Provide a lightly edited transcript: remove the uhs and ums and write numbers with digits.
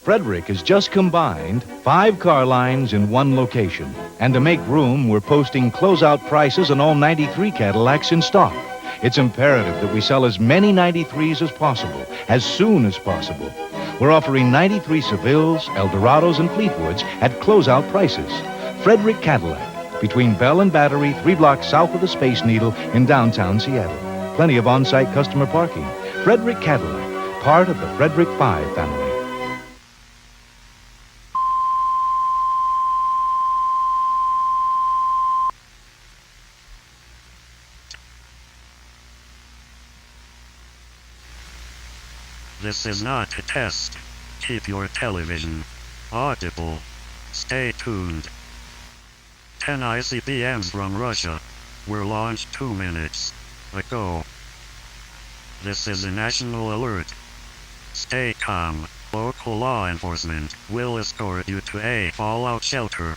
Frederick has just combined 5 car lines in one location. And to make room, we're posting closeout prices on all 93 Cadillacs in stock. It's imperative that we sell as many 93s as possible, as soon as possible. We're offering 93 Sevilles, Eldorados, and Fleetwoods at closeout prices. Frederick Cadillac, between Bell and Battery, 3 blocks south of the Space Needle in downtown Seattle. Plenty of on-site customer parking. Frederick Cadillac, part of the Frederick 5 family. This is not a test. Keep your television audible. Stay tuned. 10 ICBMs from Russia were launched 2 minutes ago. This is a national alert. Stay calm. Local law enforcement will escort you to a fallout shelter.